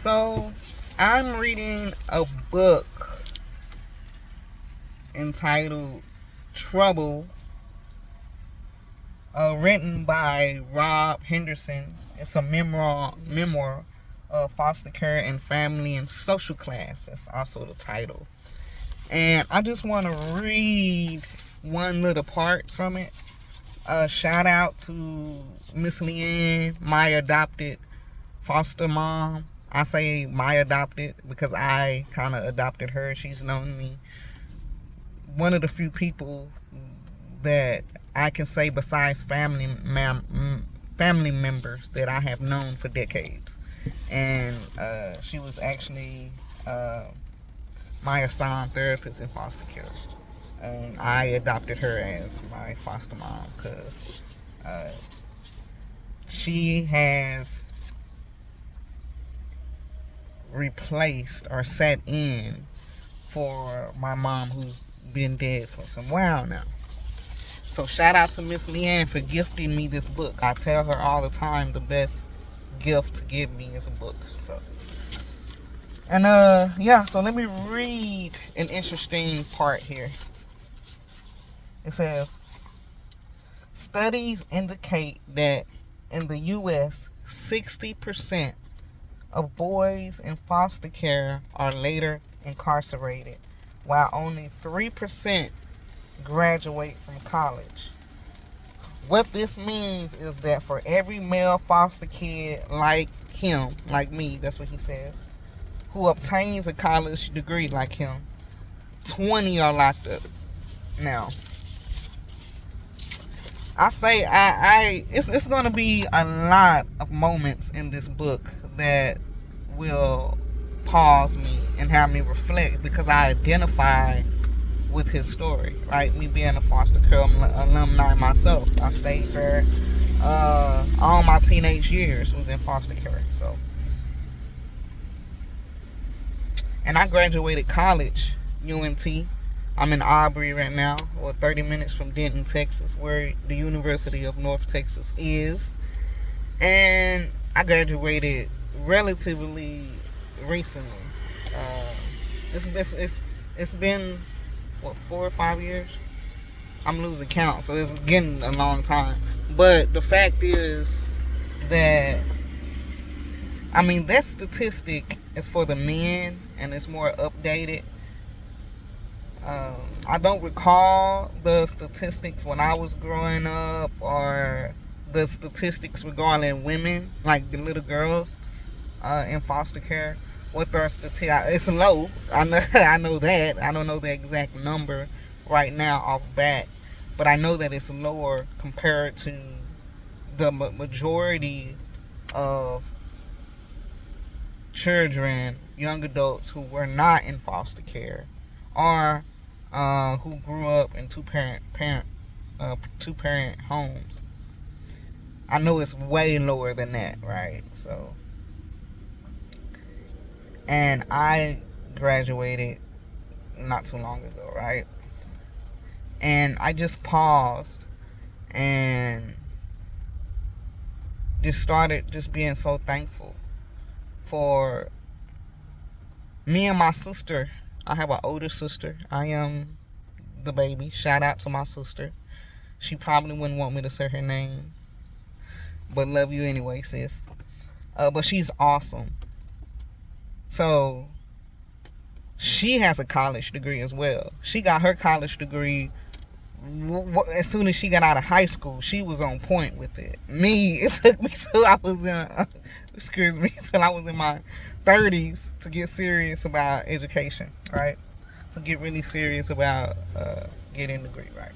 So, I'm reading a book entitled Trouble, written by Rob Henderson. It's a memoir of foster care and family and social class. That's also the title. And I just want to read one little part from it. Shout out to Miss Leanne, my adopted foster mom. I say my adopted because I kind of adopted her. She's known me. One of the few people that I can say besides family members that I have known for decades. And she was actually my assigned therapist in foster care. And I adopted her as my foster mom because she has replaced or sat in for my mom, who's been dead for some while now. So shout out to Miss Leanne for gifting me this book. I tell her all the time the best gift to give me is a book. So, and so let me read an interesting part here. It says, studies indicate that in the U.S., 60% of boys in foster care are later incarcerated, while only 3% graduate from college. What this means is that for every male foster kid like him, like me, that's what he says, who obtains a college degree like him, 20 are locked up. Now, I say it's going to be a lot of moments in this book that will pause me and have me reflect, because I identify with his story, right? Me being a foster care alumni myself, I stayed there all my teenage years was in foster care. So, and I graduated college, UNT. I'm in Aubrey right now, or 30 minutes from Denton, Texas, where the University of North Texas is. And I graduated relatively recently. It's been, what, 4 or 5 years? I'm losing count, so it's getting a long time. But the fact is that, I mean, that statistic is for the men, and it's more updated. I don't recall the statistics when I was growing up, or the statistics regarding women, like the little girls in foster care. What their statistics? It's low. I know. I know that. I don't know the exact number right now off bat, but I know that it's lower compared to the majority of children, young adults who were not in foster care, or who grew up in two-parent homes. I know it's way lower than that, right? So, and I graduated not too long ago, right? And I just paused and just started just being so thankful for me and my sister. I have an older sister. I am the baby. Shout out to my sister. She probably wouldn't want me to say her name, but love you anyway, sis. But she's awesome. So she has a college degree as well. She got her college degree as soon as she got out of high school. She was on point with it. Me, it took me till I was till I was in my 30s to get serious about education, right? To get really serious about getting a degree, right?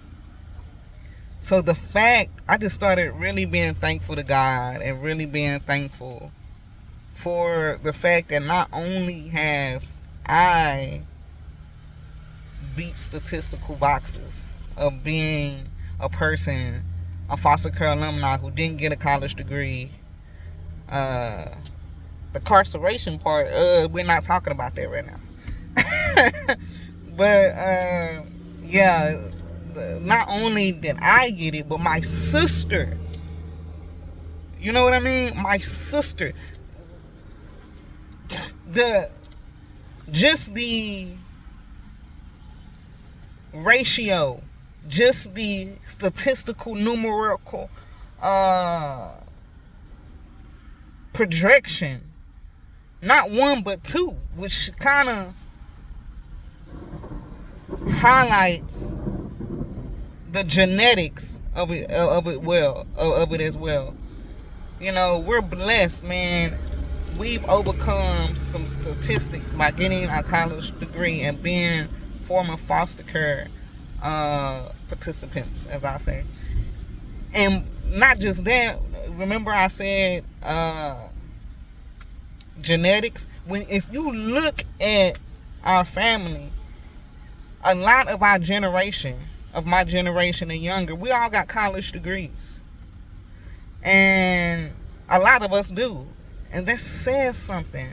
So the fact, I just started really being thankful to God, and really being thankful for the fact that not only have I beat statistical boxes of being a person, a foster care alumni who didn't get a college degree. The incarceration part, we're not talking about that right now. But yeah, not only did I get it, but my sister. You know what I mean? My sister. just the ratio, just the statistical numerical projection, not one but two, which kind of highlights the genetics of it as well. You know, we're blessed, man. We've overcome some statistics by getting our college degree and being former foster care participants, as I say. And not just that, remember I said genetics? If you look at our family, a lot of our generation, of my generation and younger, we all got college degrees. And a lot of us do. And that says something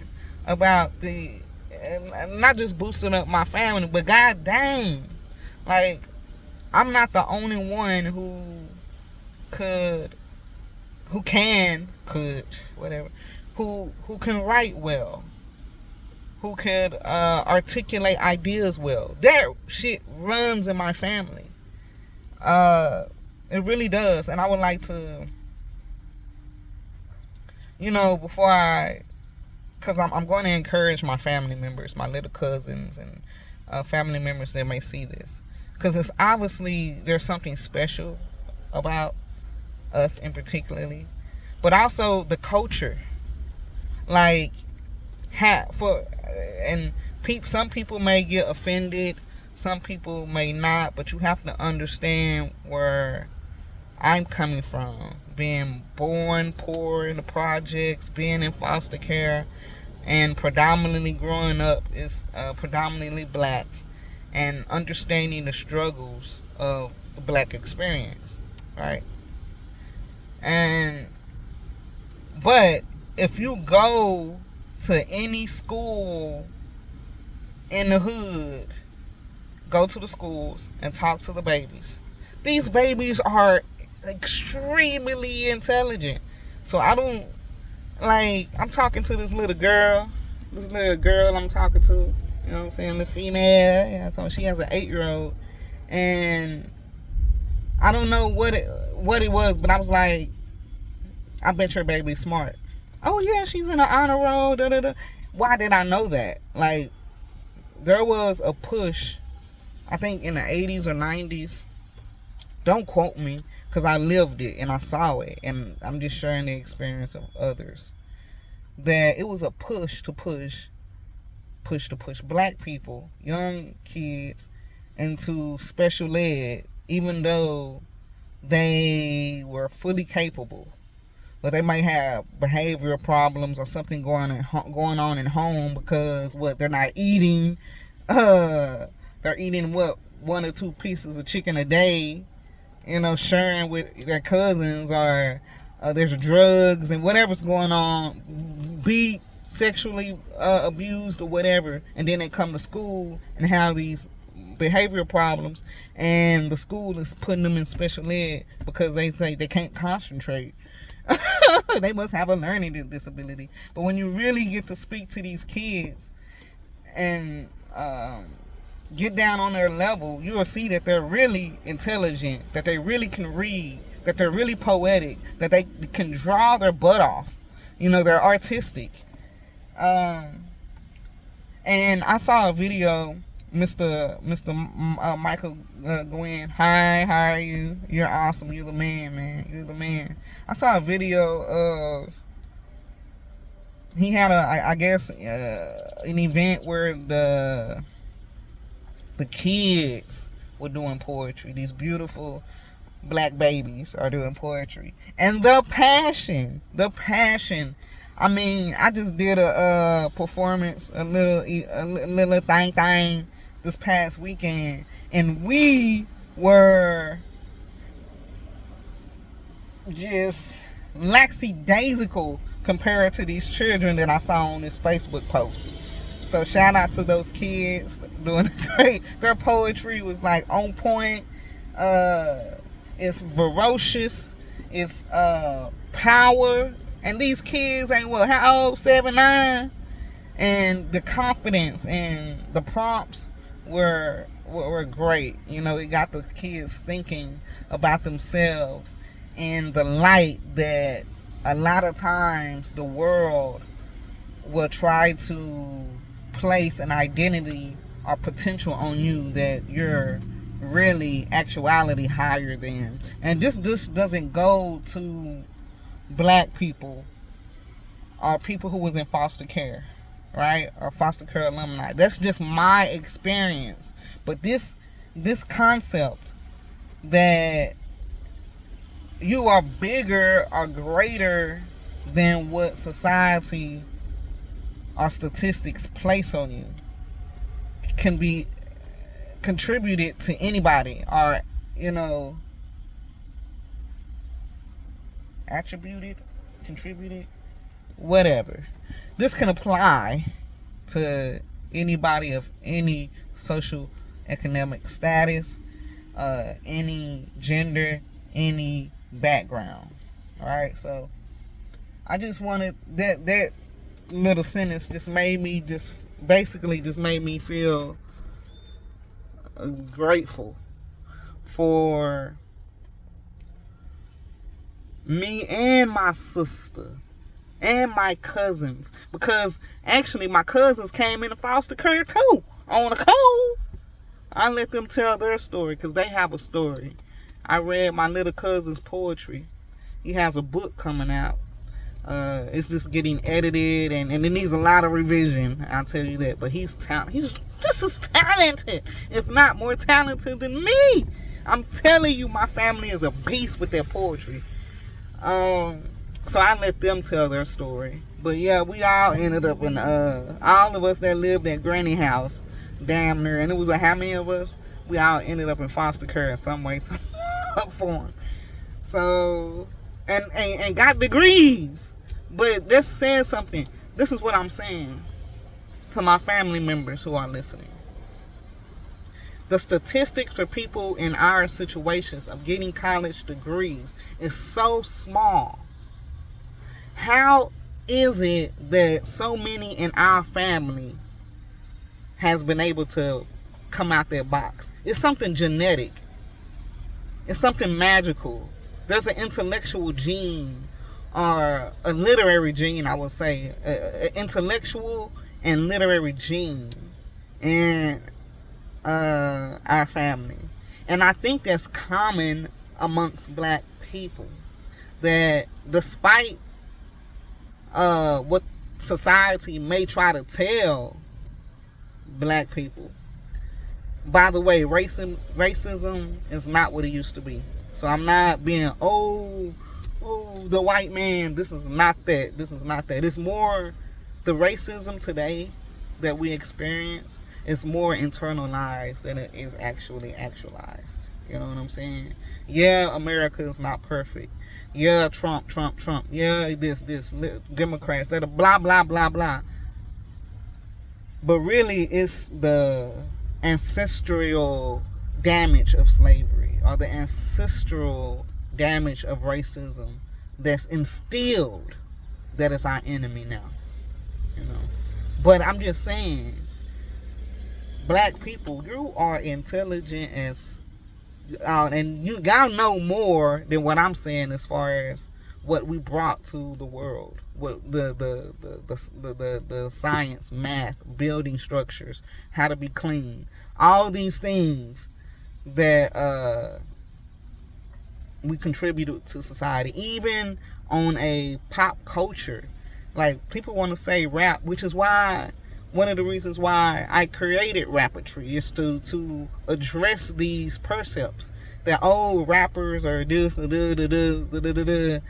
about not just boosting up my family, but god dang, like, I'm not the only one who can write well, who could articulate ideas well. That shit runs in my family. It really does. And I would like to, you know, because I'm going to encourage my family members, my little cousins and family members that may see this, because it's obviously there's something special about us in particularly, but also the culture. Like, some people may get offended, some people may not, but you have to understand where I'm coming from. Being born poor in the projects, being in foster care, and predominantly growing up is predominantly black, and understanding the struggles of the black experience, right? But if you go to any school in the hood, go to the schools and talk to the babies. These babies are extremely intelligent. So I'm talking to this little girl I'm talking to, you know what I'm saying, the female, yeah, so she has an 8-year-old, and I don't know what it was, but I was like, I bet your baby's smart. Oh yeah, she's in an honor roll, da da da. Why did I know that? Like, there was a push, I think in the 80s or 90s, don't quote me, because I lived it and I saw it, and I'm just sharing the experience of others, that it was a push to push black people, young kids, into special ed, even though they were fully capable, but they might have behavioral problems or something going on in home, because they're not eating, they're eating 1 or 2 pieces of chicken a day, you know, sharing with their cousins, or there's drugs and whatever's going on, be sexually abused or whatever, and then they come to school and have these behavioral problems, and the school is putting them in special ed because they say they can't concentrate. They must have a learning disability. But when you really get to speak to these kids and get down on their level, you'll see that they're really intelligent, that they really can read, that they're really poetic, that they can draw their butt off. You know, they're artistic. And I saw a video, Mr. Michael Gwen. Hi, how are you? You're awesome. You're the man, man. You're the man. I saw a video of, he had an event where the kids were doing poetry. These beautiful black babies are doing poetry, and the passion. I mean, I just did a performance, a little thing this past weekend, and we were just lackadaisical compared to these children that I saw on this Facebook post. So shout out to those kids doing great. Their poetry was like on point. It's ferocious. It's power. And these kids ain't how old? 7, 9. And the confidence and the prompts were great. You know, it got the kids thinking about themselves in the light that a lot of times the world will try to place an identity or potential on you that you're really actuality higher than. And this doesn't go to black people or people who was in foster care, right? Or foster care alumni. That's just my experience. But this concept that you are bigger or greater than what society or statistics place on you can be contributed to anybody, or, you know, attributed, contributed, whatever. This can apply to anybody of any social economic status, any gender, any background. All right, so I just wanted that little sentence just made me feel grateful for me and my sister and my cousins, because actually my cousins came into foster care too on the cold. I let them tell their story because they have a story. I read my little cousin's poetry. He has a book coming out. It's just getting edited and it needs a lot of revision, I'll tell you that. But he's just as talented, if not more talented than me. I'm telling you, my family is a beast with their poetry. So I let them tell their story. But yeah, we all ended up in all of us that lived at Granny House, damn near, and it was how many of us? We all ended up in foster care in some way, some form. So and got degrees. But this says something. This is what I'm saying to my family members who are listening. The statistics for people in our situations of getting college degrees is so small. How is it that so many in our family has been able to come out that box? It's something genetic. It's something magical. There's an intellectual gene, or a literary gene, I would say, an intellectual and literary gene in our family. And I think that's common amongst black people, that despite what society may try to tell black people, by the way, racism is not what it used to be. So I'm not being, the white man, this is not that. It's more, the racism today that we experience is more internalized than it is actually actualized. You know what I'm saying? Yeah, America is not perfect. Yeah, Trump. Yeah, this, Democrats, that, blah, blah, blah, blah. But really, it's the ancestral damage of slavery, or the ancestral damage of racism that's instilled that is our enemy now. You know. But I'm just saying, black people, you are intelligent as and y'all know more than what I'm saying as far as what we brought to the world, what the science, math, building structures, how to be clean, all these things that we contributed to society, even on a pop culture. Like, people want to say rap, which is why one of the reasons why I created Rappertree is to address these percepts that rappers are this, they're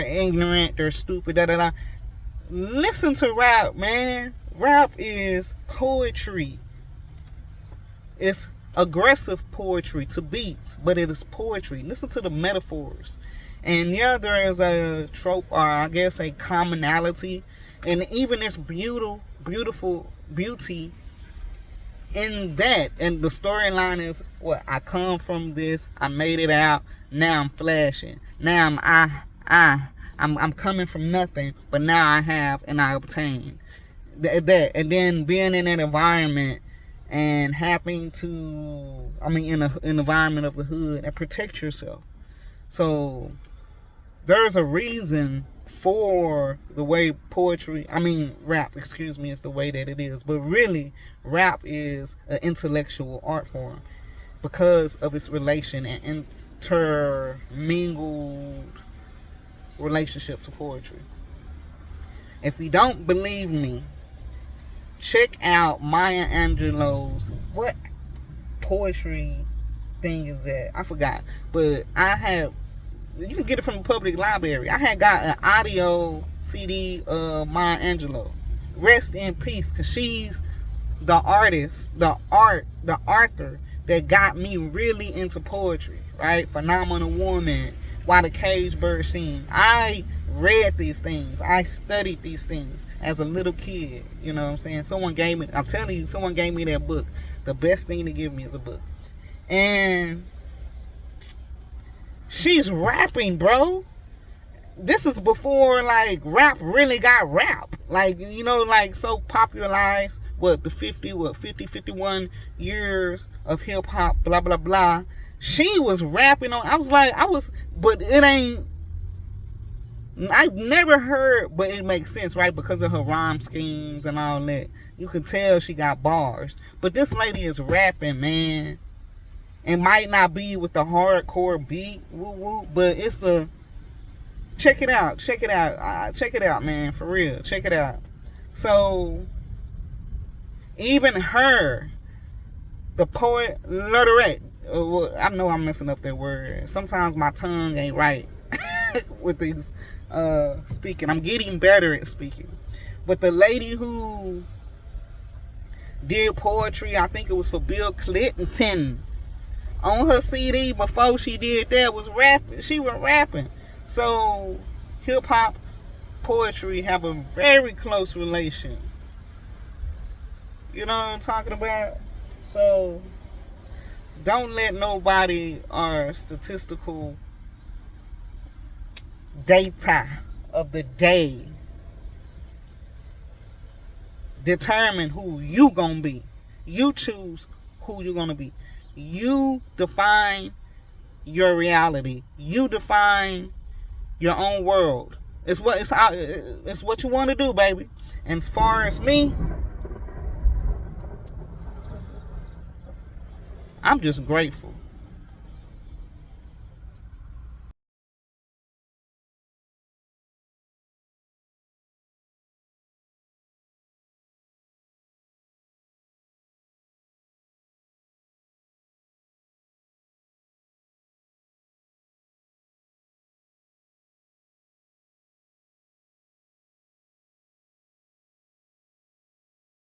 ignorant, they're stupid, Listen to rap, man. Rap is poetry. It's aggressive poetry to beats, but it is poetry. Listen to the metaphors. And yeah, there is a trope, or I guess a commonality, and even this beautiful beauty in that. And the storyline is, what, I come from this, I made it out, now I'm flashing, now I'm coming from nothing, but now I have and I obtain. that, and then being in that environment and having to, I mean, in an environment of the hood, and protect yourself. So there's a reason for the way poetry, I mean rap, excuse me, is the way that it is. But really, rap is an intellectual art form because of its relation and intermingled relationship to poetry. If you don't believe me, check out Maya Angelou's, what poetry thing is that? I forgot. But you can get it from the public library. I had got an audio CD of Maya Angelou. Rest in peace, because she's the artist, the author that got me really into poetry, right? Phenomenal Woman, Why the Caged Bird Sing. I read these things. I studied these things as a little kid. You know what I'm saying? Someone gave me that book. The best thing to give me is a book. And she's rapping, bro. This is before, like, rap really got rap. Like, you know, like, so popularized. 51 years of hip-hop, blah, blah, blah. She was rapping on, but it ain't, I've never heard, but it makes sense, right? Because of her rhyme schemes and all that. You can tell she got bars. But this lady is rapping, man. It might not be with the hardcore beat, woo-woo, but it's the, check it out, man, for real, check it out. So, even her, the poet laureate, I know I'm messing up that word. Sometimes my tongue ain't right with these speaking. I'm getting better at speaking. But the lady who did poetry, I think it was for Bill Clinton, on her CD before she did that was rapping. She was rapping. So hip hop, poetry have a very close relation. You know what I'm talking about? So don't let nobody or statistical data of the day determine who you gonna be. You choose who you're gonna be. You define your reality. You define your own world. It's what you want to do, baby. And as far as me, I'm just grateful.